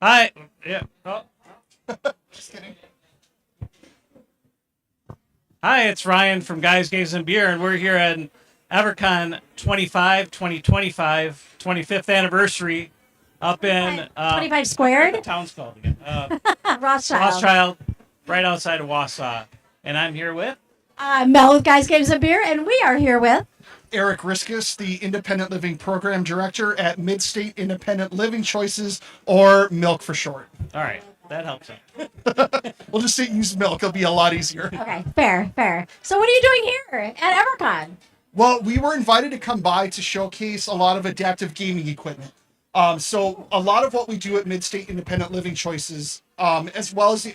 Hi. Yeah. Oh. Just kidding. Hi, it's Ryan from Guys, Games, and Beer, and we're here at Evercon 25 anniversary up in 25 squared? the town's called again. Rothschild. Rothschild, right outside of Wausau. And I'm here with Mel with Guys, Games, and Beer, and we are here with Eric Riskus, the Independent Living Program Director at Midstate Independent Living Choices, or MILK for short. All right, that helps out. We'll just say use MILK. It'll be a lot easier. Okay, fair. So what are you doing here at Evercon? Well, we were invited to come by to showcase a lot of adaptive gaming equipment. So a lot of what we do at Midstate Independent Living Choices, as well as the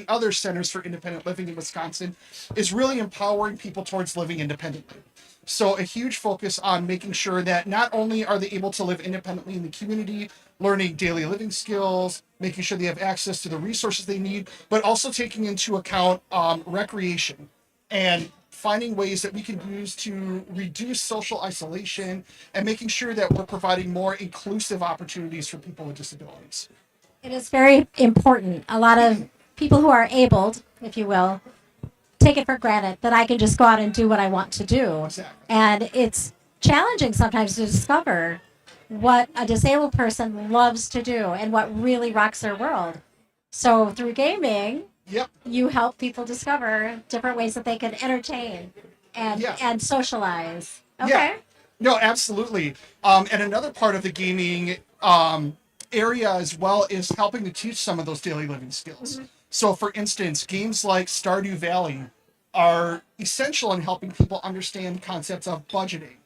other centers for independent living in Wisconsin, is really empowering people towards living independently. So a huge focus on making sure that not only are they able to live independently in the community, learning daily living skills, making sure they have access to the resources they need, but also taking into account recreation and finding ways that we can use to reduce social isolation and making sure that we're providing more inclusive opportunities for people with disabilities. It is very important. A lot of people who are abled, if you will, take it for granted that I can just go out and do what I want to do. Exactly. And it's challenging sometimes to discover what a disabled person loves to do and what really rocks their world. So through gaming, Yep. you help people discover different ways that they can entertain and socialize. Okay. Yeah. No, absolutely. And another part of the gaming area as well is helping to teach some of those daily living skills. Mm-hmm. So, for instance, games like Stardew Valley are essential in helping people understand concepts of budgeting,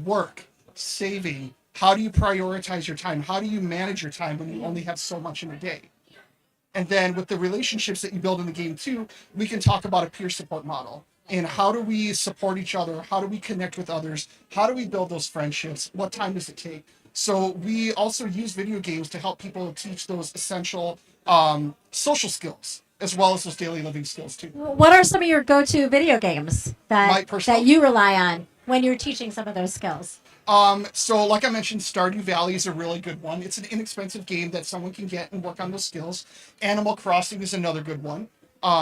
work, saving. How do you prioritize your time? How do you manage your time when you only have so much in a day? And then with the relationships that you build in the game too, we can talk about a peer support model. And how do we support each other? How do we connect with others? How do we build those friendships? What time does it take? So we also use video games to help people teach those essential social skills, as well as those daily living skills too. What are some of your go-to video games that you rely on when you're teaching some of those skills? So like I mentioned, Stardew Valley is a really good one. It's an inexpensive game that someone can get and work on those skills. Animal Crossing is another good one.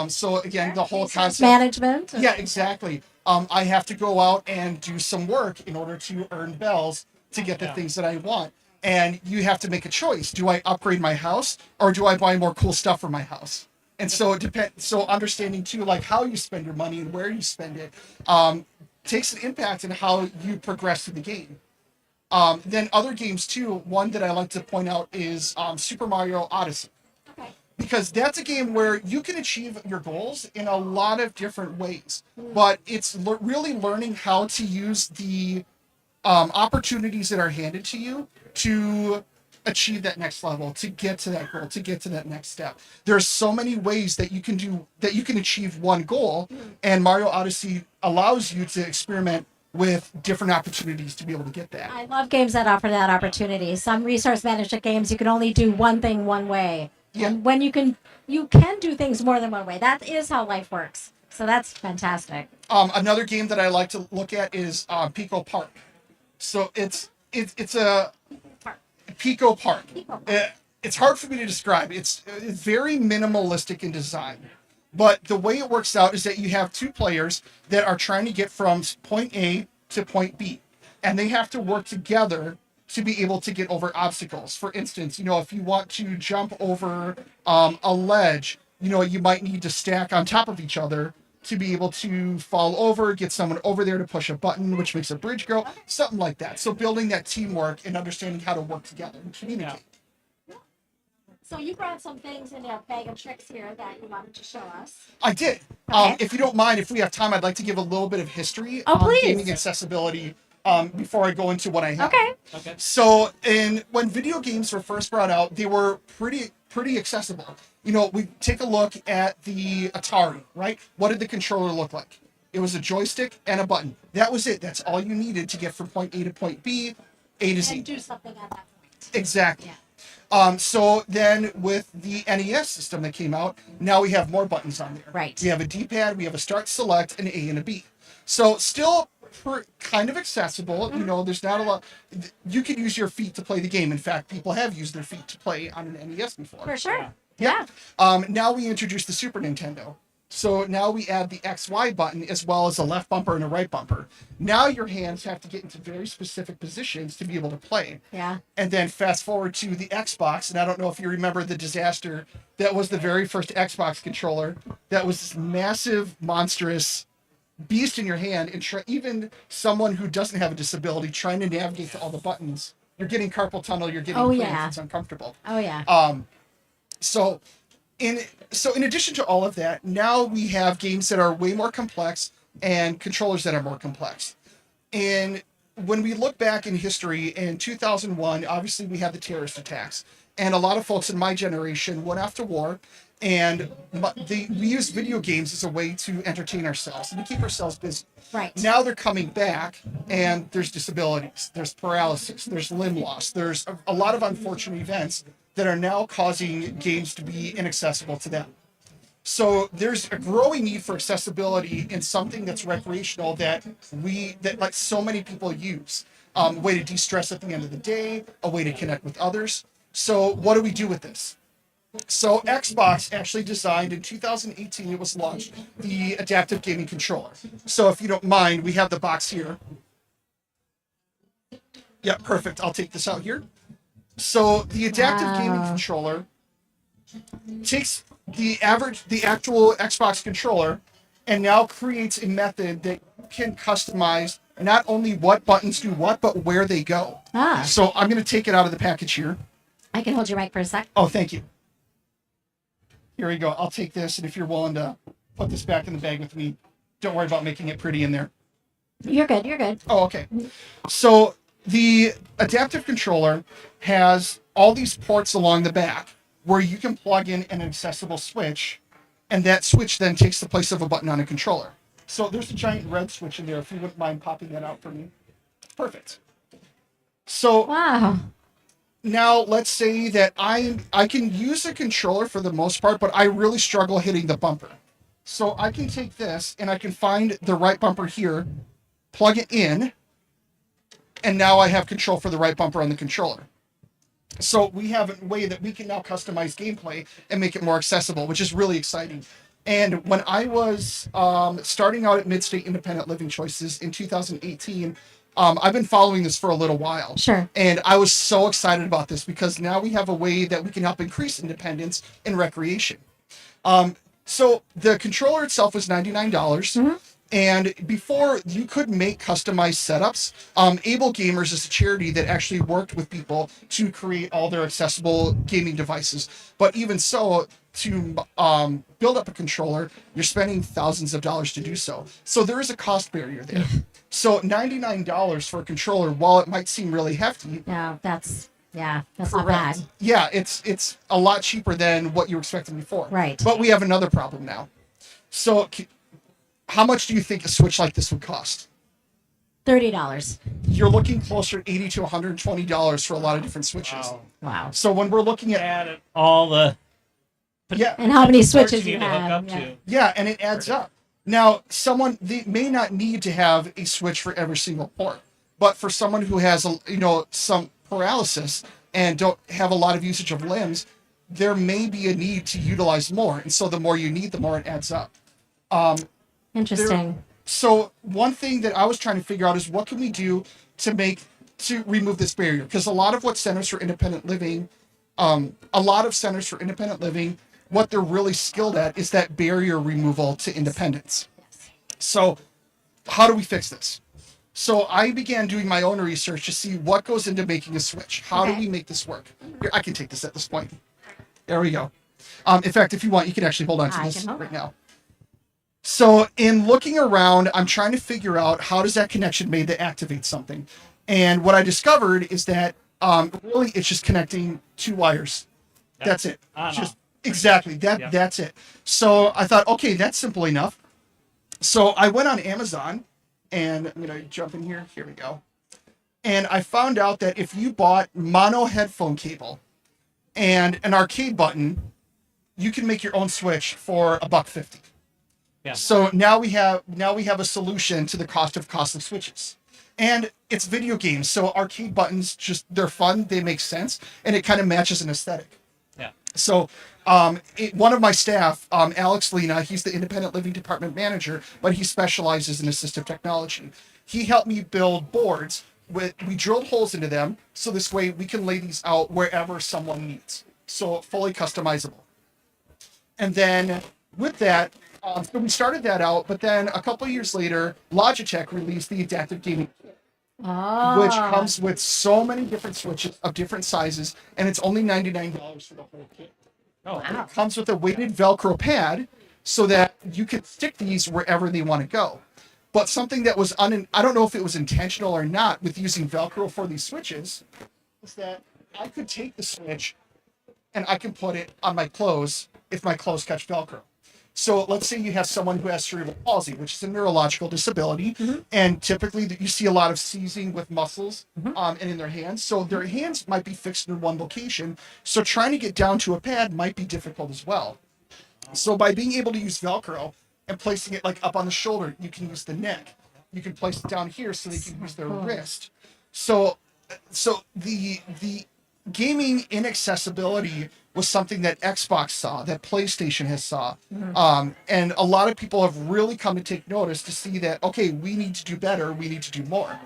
So again, the whole concept. Management. Yeah, exactly. I have to go out and do some work in order to earn bells to get the things that I want. And you have to make a choice. Do I upgrade my house or do I buy more cool stuff for my house? And so it depends. So understanding too, like how you spend your money and where you spend it, takes an impact in how you progress through the game. Then other games too, one that I like to point out is Super Mario Odyssey. Okay. Because that's a game where you can achieve your goals in a lot of different ways. But it's really learning how to use the opportunities that are handed to you to achieve that next level, to get to that goal, to get to that next step. There's so many ways that you can achieve one goal, and Mario Odyssey allows you to experiment with different opportunities to be able to get that. I love games that offer that opportunity. Some resource management games, you can only do one thing one way. Yeah. And when you can do things more than one way. That is how life works. So that's fantastic. Another game that I like to look at is Pico Park. So it's a Pico Park. It's hard for me to describe. It's very minimalistic in design. But the way it works out is that you have two players that are trying to get from point A to point B. And they have to work together to be able to get over obstacles. For instance, if you want to jump over a ledge, you might need to stack on top of each other to be able to fall over, get someone over there to push a button, which makes a bridge go, something like that. So building that teamwork and understanding how to work together and communicate. So you brought some things in a bag of tricks here that you wanted to show us. I did. Okay. If you don't mind, if we have time, I'd like to give a little bit of history on gaming accessibility before I go into what I have. Okay. So when video games were first brought out, they were pretty accessible. We take a look at the Atari, right? What did the controller look like? It was a joystick and a button. That was it. That's all you needed to get from point A to point B, A to Z. And do something at that point. Exactly. Yeah. So then with the NES system that came out, now we have more buttons on there. Right. We have a D-pad, we have a start, select, an A and a B. So still kind of accessible. You know, there's not a lot. You can use your feet to play the game. In fact, people have used their feet to play on an NES before. For sure. Yeah. Now we introduced the Super Nintendo. So now we add the XY button as well as a left bumper and a right bumper. Now your hands have to get into very specific positions to be able to play. Yeah. And then fast forward to the Xbox, and I don't know if you remember the disaster that was the very first Xbox controller. That was this massive, monstrous beast in your hand, and even someone who doesn't have a disability trying to navigate to all the buttons. You're getting carpal tunnel. You're getting cramps. Yeah. It's uncomfortable. Oh yeah. So in addition to all of that, now we have games that are way more complex and controllers that are more complex. And when we look back in history, in 2001, obviously we had the terrorist attacks, and a lot of folks in my generation went off to war, and we used video games as a way to entertain ourselves and to keep ourselves busy. Right. Now they're coming back, and there's disabilities, there's paralysis, there's limb loss, there's a lot of unfortunate events that are now causing games to be inaccessible to them. So there's a growing need for accessibility in something that's recreational that like so many people use. A way to de-stress at the end of the day, a way to connect with others. So what do we do with this? So Xbox actually designed in 2018, it was launched, the adaptive gaming controller. So if you don't mind, we have the box here. Yeah, perfect. I'll take this out here. So the adaptive gaming controller takes the actual Xbox controller and now creates a method that can customize not only what buttons do what, but where they go. So I'm going to take it out of the package here. I can hold your mic for a sec. Oh, thank you. Here we go. I'll take this, and if you're willing to put this back in the bag with me, don't worry about making it pretty in there. You're good. You're good. Oh, okay. So the adaptive controller has all these ports along the back where you can plug in an accessible switch, and that switch then takes the place of a button on a controller. So there's a giant red switch in there, if you wouldn't mind popping that out for me. Perfect. So Wow. now let's say that I can use a controller for the most part, but I really struggle hitting the bumper. So I can take this and I can find the right bumper here, plug it in, and now I have control for the right bumper on the controller. So we have a way that we can now customize gameplay and make it more accessible, which is really exciting. And when I was starting out at Midstate Independent Living Choices in 2018, I've been following this for a little while. Sure. And I was so excited about this because now we have a way that we can help increase independence and recreation. So the controller itself was $99. Mm-hmm. And before you could make customized setups, Able Gamers is a charity that actually worked with people to create all their accessible gaming devices. But even so, to build up a controller, you're spending thousands of dollars to do so. So there is a cost barrier there. So $99 for a controller, while it might seem really hefty. No, that's not bad. Yeah, it's a lot cheaper than what you were expecting before. Right. But we have another problem now. So how much do you think a Switch like this would cost? $30. You're looking closer to $80 to $120 for a lot of different Switches. Wow. So when we're looking at Add all the And how many parts switches you you need to hook have? up Yeah. to. yeah, and it adds up. Now, they may not need to have a Switch for every single port, but for someone who has some paralysis and don't have a lot of usage of limbs, there may be a need to utilize more. And so the more you need, the more it adds up. Interesting. So one thing that I was trying to figure out is what can we do to remove this barrier? Because a lot of centers for independent living, what they're really skilled at is that barrier removal to independence. So how do we fix this? So I began doing my own research to see what goes into making a Switch. How do we make this work? Here, I can take this at this point. There we go. In fact, if you want, you can actually hold on to this right now. So in looking around, I'm trying to figure out how does that connection made that activate something. And what I discovered is that really it's just connecting two wires. That's it. Exactly. That's it. So I thought, okay, that's simple enough. So I went on Amazon, and I'm going to jump in here. Here we go. And I found out that if you bought mono headphone cable, and an arcade button, you can make your own Switch for $1.50. Yeah. So now we have a solution to the cost of costly Switches. And it's video games, so arcade buttons they're fun, they make sense, and it kind of matches an aesthetic. Yeah. So one of my staff, Alex Lena, he's the Independent Living Department manager, but he specializes in assistive technology. He helped me build boards. We drilled holes into them, so this way we can lay these out wherever someone needs. So fully customizable. And then with that, so we started that out, but then a couple of years later, Logitech released the Adaptive Gaming Kit, which comes with so many different Switches of different sizes, and it's only $99 for the whole kit. Oh, Wow. It comes with a weighted Velcro pad so that you can stick these wherever they want to go. But something that was I don't know if it was intentional or not with using Velcro for these Switches, is that I could take the Switch and I can put it on my clothes if my clothes catch Velcro. So let's say you have someone who has cerebral palsy, which is a neurological disability, and typically you see a lot of seizing with muscles and in their hands. So their hands might be fixed in one location. So trying to get down to a pad might be difficult as well. So by being able to use Velcro and placing it like up on the shoulder, you can use the neck. You can place it down here so they can use their wrist. So the gaming inaccessibility was something that Xbox saw, that PlayStation has saw. And a lot of people have really come to take notice to see that, okay, we need to do better, we need to do more.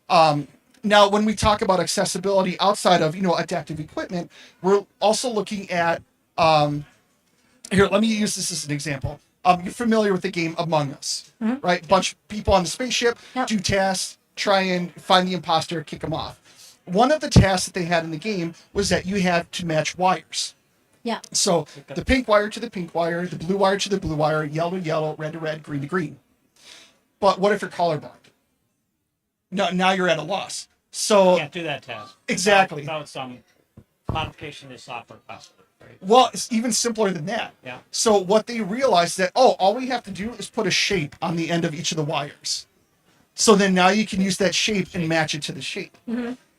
Now, when we talk about accessibility outside of, adaptive equipment, we're also looking at, here, let me use this as an example. You're familiar with the game Among Us, right? Bunch of people on the spaceship, do tasks, try and find the imposter, kick them off. One of the tasks that they had in the game was that you had to match wires. Yeah. So the pink wire to the pink wire, the blue wire to the blue wire, yellow to yellow, red to red, green to green. But what if you're colorblind? No, now you're at a loss. So Can't do that task. Exactly. Without some modification to software possibly. Right? Well, it's even simpler than that. Yeah. So what they realized that, all we have to do is put a shape on the end of each of the wires. So then now you can use that shape and match it to the shape.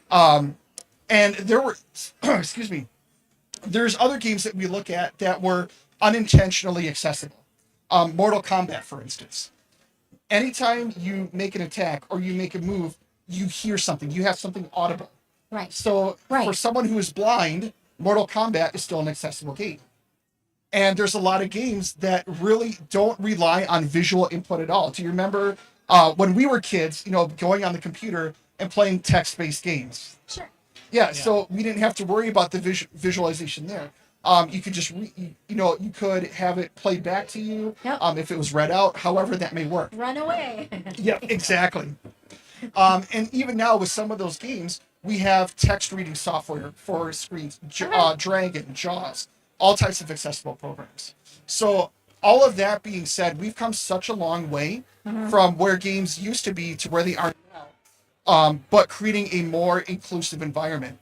And there were, excuse me, there's other games that we look at that were unintentionally accessible. Mortal Kombat, for instance. Anytime you make an attack or you make a move, you hear something. You have something audible. Right. So for someone who is blind, Mortal Kombat is still an accessible game. And there's a lot of games that really don't rely on visual input at all. Do you remember when we were kids, going on the computer and playing text-based games? Sure. Yeah, so we didn't have to worry about the visualization there. You could just, you could have it played back to you if it was read out, however that may work. Run away. Yeah, exactly. And even now with some of those games, we have text reading software for screens, Dragon, Jaws, all types of accessible programs. So all of that being said, we've come such a long way from where games used to be to where they are now, but creating a more inclusive environment.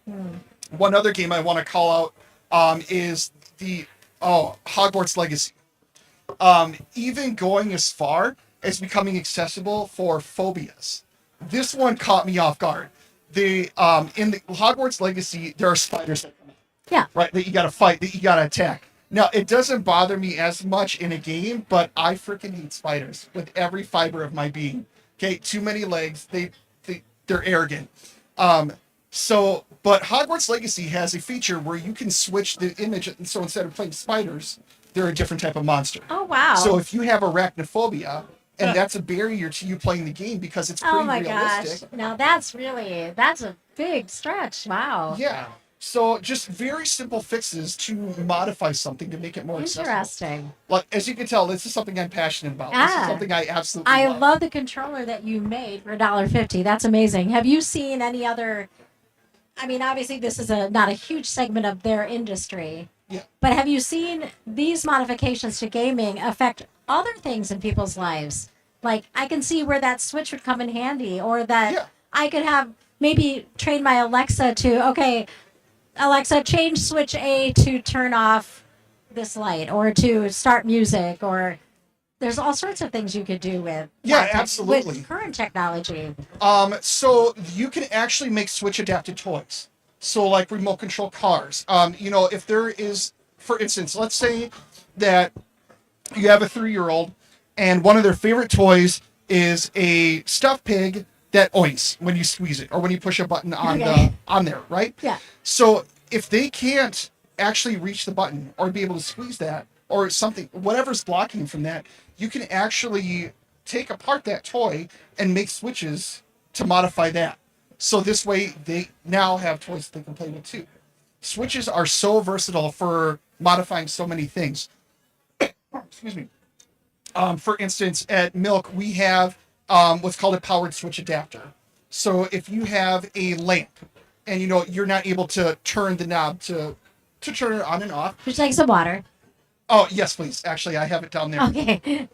One other game I want to call out is the Hogwarts Legacy. Even going as far as becoming accessible for phobias. This one caught me off guard. In the Hogwarts Legacy, there are spiders that come out. Yeah. Right, that you gotta fight, that you gotta attack. Now, it doesn't bother me as much in a game, but I freaking hate spiders with every fiber of my being. Okay, too many legs, they're arrogant. But Hogwarts Legacy has a feature where you can switch the image, and so instead of playing spiders, they're a different type of monster. Oh, wow. So if you have arachnophobia, and that's a barrier to you playing the game because it's pretty realistic. Gosh. Now that's a big stretch. Wow. Yeah. So just very simple fixes to modify something to make it more accessible. Interesting. Like, as you can tell, this is something I'm passionate about. This is something I absolutely love. I love the controller that you made for $1.50. That's amazing. Have you seen any other? I mean, obviously this is not a huge segment of their industry. Yeah. But have you seen these modifications to gaming affect other things in people's lives? Like, I can see where that Switch would come in handy, or that I could have maybe train my Alexa to, okay, Alexa, change switch A to turn off this light, or to start music, or there's all sorts of things you could do with absolutely with current technology. So you can actually make Switch adapted toys. So like remote control cars. If there is, for instance, let's say that you have a 3-year-old and one of their favorite toys is a stuffed pig that oinks when you squeeze it or when you push a button on there, right? Yeah. So if they can't actually reach the button or be able to squeeze that or something, whatever's blocking from that, you can actually take apart that toy and make switches to modify that. So this way they now have toys they can play with too. Switches are so versatile for modifying so many things. Excuse me. For instance, at Milk, we have what's called a powered switch adapter. So if you have a lamp and you're not able to turn the knob to turn it on and off. Would you like some water? Oh, yes, please. Actually, I have it down there. Okay.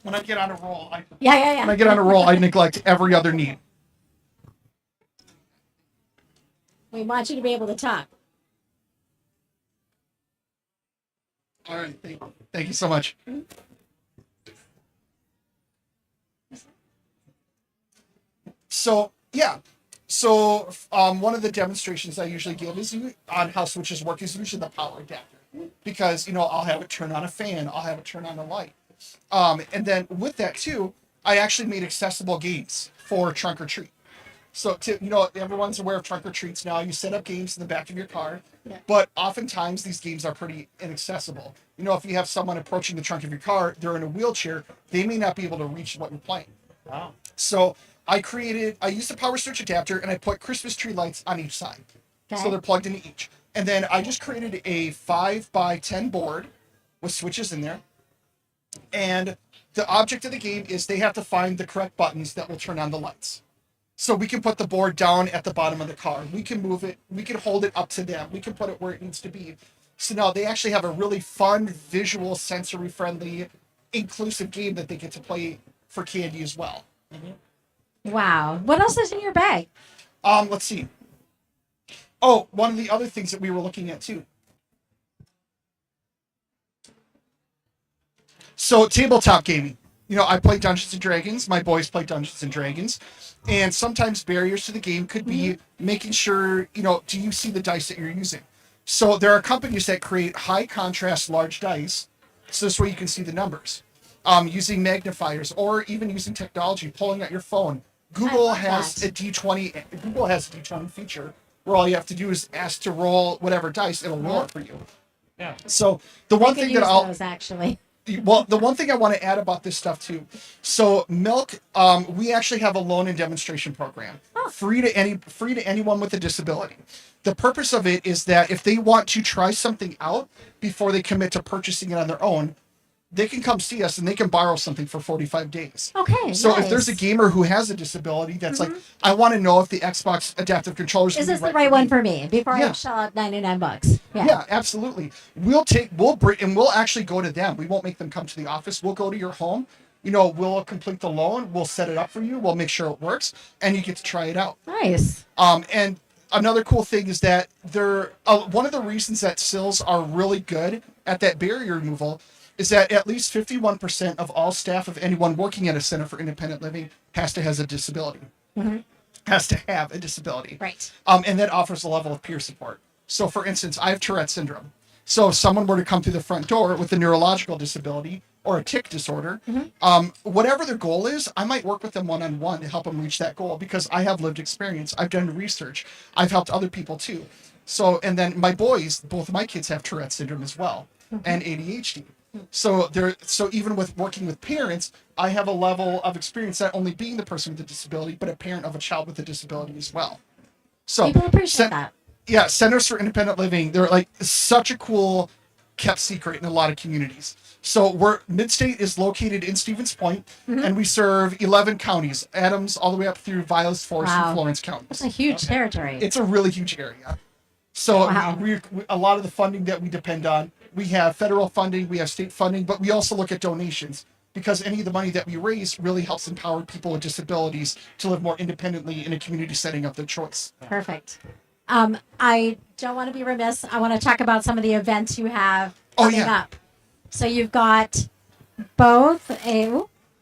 When I get on a roll, Yeah. when I get on a roll, I neglect every other need. We want you to be able to talk. All right, thank you so much. So yeah, one of the demonstrations I usually give is on how switches work is usually the power adapter, because I'll have it turn on a fan, I'll have it turn on a light, and then with that too, I actually made accessible games for trunk or treat. So everyone's aware of trunk or treats now. You set up games in the back of your car, but oftentimes these games are pretty inaccessible. If you have someone approaching the trunk of your car, they're in a wheelchair, they may not be able to reach what you're playing. Wow. So I used a power switch adapter and I put Christmas tree lights on each side. Okay. So they're plugged into each. And then I just created a 5x10 board with switches in there. And the object of the game is they have to find the correct buttons that will turn on the lights. So we can put the board down at the bottom of the car. We can move it. We can hold it up to them. We can put it where it needs to be. So now they actually have a really fun, visual, sensory-friendly, inclusive game that they get to play for candy as well. Mm-hmm. Wow. What else is in your bag? Let's see. Oh, one of the other things that we were looking at too. So tabletop gaming. I play Dungeons and Dragons. My boys play Dungeons and Dragons. And sometimes barriers to the game could be making sure, do you see the dice that you're using? So there are companies that create high contrast large dice. So this way you can see the numbers. Using magnifiers or even using technology, pulling out your phone. Google has a D20 feature where all you have to do is ask to roll whatever dice, it'll roll it for you. Yeah. So the one thing that those, actually. Well, the one thing I want to add about this stuff too. So Milk, we actually have a loan and demonstration program, free to anyone with a disability. The purpose of it is that if they want to try something out before they commit to purchasing it on their own, they can come see us and they can borrow something for 45 days. Okay. So nice. if there's a gamer who has a disability that's like, I want to know if the Xbox adaptive controller is this the right one for me before I shell out $99? Yeah, absolutely. We'll actually go to them. We won't make them come to the office. We'll go to your home. We'll complete the loan. We'll set it up for you. We'll make sure it works, and you get to try it out. Nice. And another cool thing is that one of the reasons that SILs are really good at that barrier removal is that at least 51% of all staff of anyone working at a center for independent living has to have a disability. Mm-hmm. Has to have a disability. Right. And that offers a level of peer support. So, for instance, I have Tourette syndrome. So if someone were to come through the front door with a neurological disability or a tic disorder, whatever their goal is, I might work with them one-on-one to help them reach that goal because I have lived experience. I've done research. I've helped other people too. So, and then my boys, both of my kids have Tourette syndrome as well, and ADHD. So even with working with parents, I have a level of experience not only being the person with a disability, but a parent of a child with a disability as well. So people appreciate that. Yeah, centers for independent living, they're like such a cool kept secret in a lot of communities. So Midstate is located in Stevens Point, and we serve 11 counties, Adams all the way up through Vilas, Forest, and Florence counties. That's a huge territory. It's a really huge area. So a lot of the funding that we depend on, we have federal funding, we have state funding, but we also look at donations because any of the money that we raise really helps empower people with disabilities to live more independently in a community setting of their choice. Perfect. I don't want to be remiss. I want to talk about some of the events you have coming up. So you've got both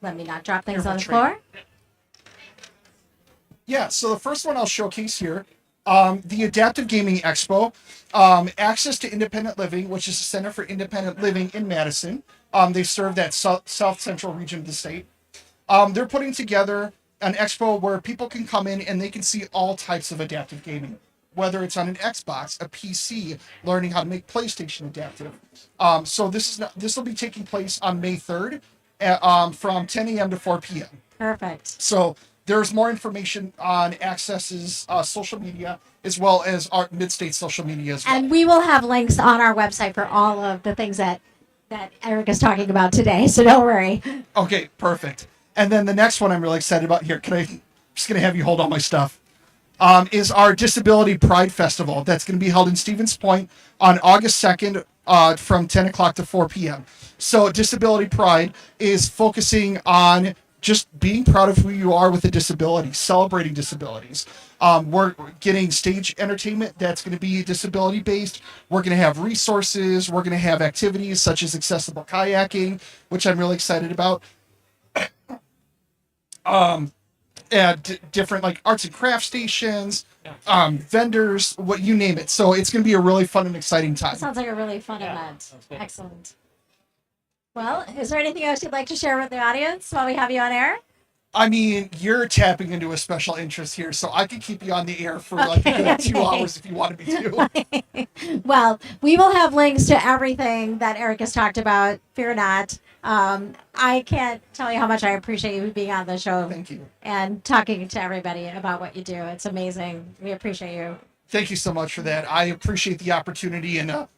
let me not drop things on the floor. Yeah, so the first one I'll showcase here, the Adaptive Gaming Expo, Access to Independent Living, which is the Center for Independent Living in Madison. They serve that south central region of the state. They're putting together an expo where people can come in and they can see all types of adaptive gaming, whether it's on an Xbox, a PC, learning how to make PlayStation adaptive. So this will be taking place on May 3rd, from 10 a.m. to 4 p.m. Perfect. So there's more information on Access's social media as well as our Midstate social media as well. And we will have links on our website for all of the things that Eric is talking about today. So don't worry. Okay, perfect. And then the next one I'm really excited about here. I'm just going to have you hold all my stuff. Is our Disability Pride Festival. That's going to be held in Stevens Point on August 2nd from 10 o'clock to 4 p.m. So Disability Pride is focusing on just being proud of who you are with a disability, celebrating disabilities. We're getting stage entertainment that's going to be disability based. We're going to have resources. We're going to have activities such as accessible kayaking, which I'm really excited about. Different like arts and craft stations, vendors, what you name it. So it's going to be a really fun and exciting time. That sounds like a really fun event. Excellent. Well, is there anything else you'd like to share with the audience while we have you on air? I mean, you're tapping into a special interest here, so I could keep you on the air for like a good 2 hours if you wanted me to. Well, we will have links to everything that Eric has talked about. Fear not. I can't tell you how much I appreciate you being on the show. Thank you. And talking to everybody about what you do. It's amazing. We appreciate you. Thank you so much for that. I appreciate the opportunity and a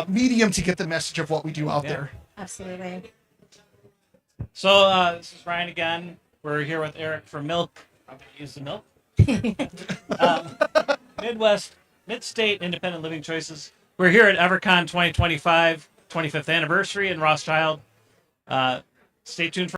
medium to get the message of what we do out there. Absolutely. So this is Ryan again. We're here with Eric from Milk. I'm going to use the milk. Midstate Independent Living Choices. We're here at Evercon 2025, 25th anniversary in Rothschild. Stay tuned for